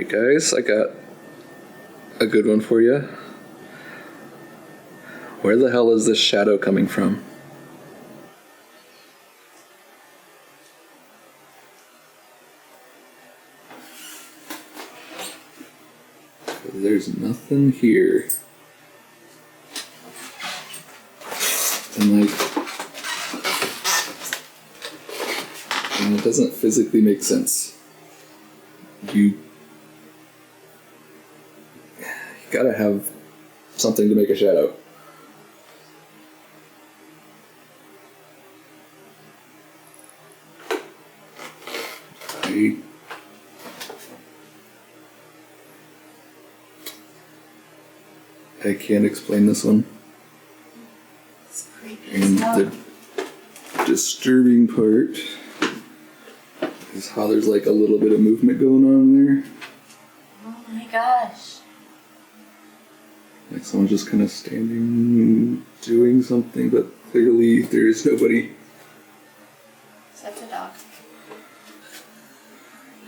Alright guys, I got a good one for you. Where the hell is this shadow coming from? There's nothing here. And it doesn't physically make sense. You gotta have something to make a shadow. I can't explain this one. And the disturbing part is how there's like a little bit of movement going on there. Oh my gosh. Like someone's just kind of standing, doing something, but clearly there's nobody. Except a dog.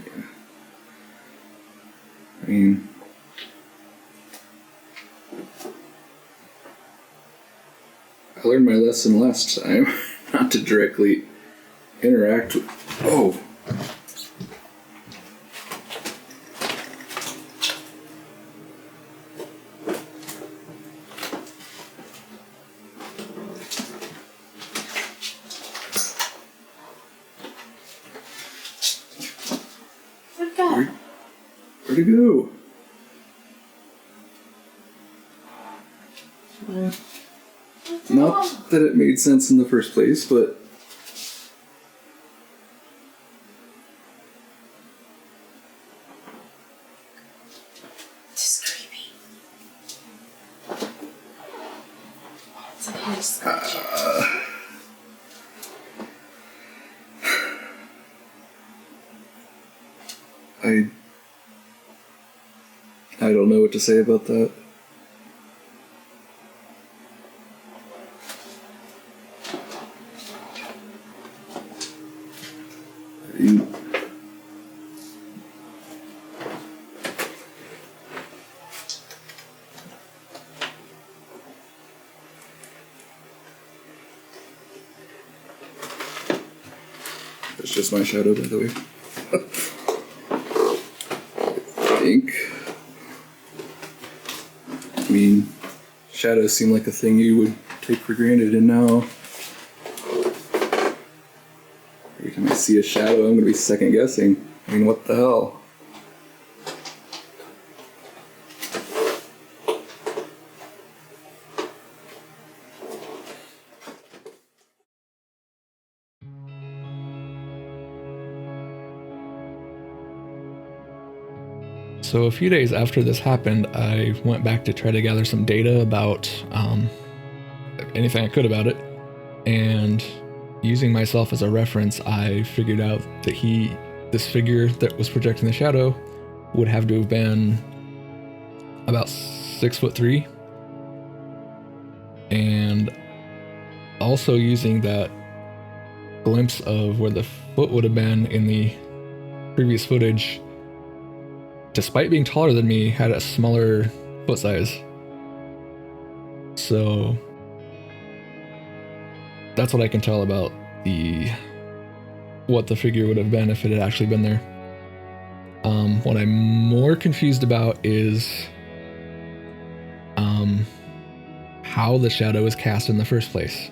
Yeah. I mean, I learned my lesson last time, not to directly interact with... Oh! Where'd it go? Where'd it go? Not that it made sense in the first place, but... Just creepy. It's a hair scratcher. I don't know what to say about that. It's just my shadow, by the way. I think. I mean, shadows seem like a thing you would take for granted, and now every time I see a shadow, I'm going to be second guessing. I mean, what the hell? So a few days after this happened, I went back to try to gather some data about anything I could about it, and using myself as a reference, I figured out that this figure that was projecting the shadow would have to have been about 6'3", and also using that glimpse of where the foot would have been in the previous footage, despite being taller than me, had a smaller foot size. So that's what I can tell about what the figure would have been if it had actually been there. What I'm more confused about is how the shadow was cast in the first place.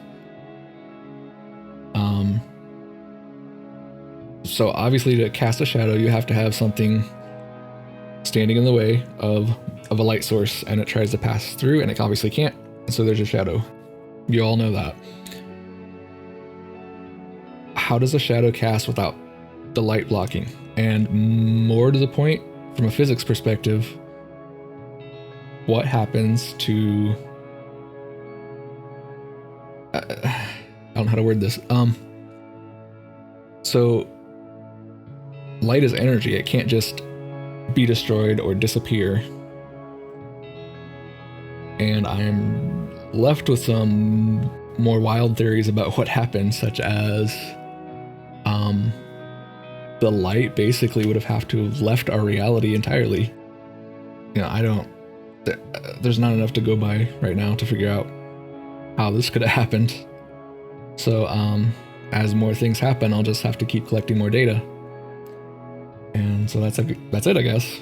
So obviously to cast a shadow, you have to have something standing in the way of a light source, and it tries to pass through, and it obviously can't, and so there's a shadow. You all know that. How does a shadow cast without the light blocking? And more to the point, from a physics perspective, what happens to... I don't know how to word this. So light is energy. It can't just be destroyed or disappear. And I'm left with some more wild theories about what happened, such as the light basically would have to have left our reality entirely. You know, there's not enough to go by right now to figure out how this could have happened. So, as more things happen, I'll just have to keep collecting more data. And so that's it, I guess.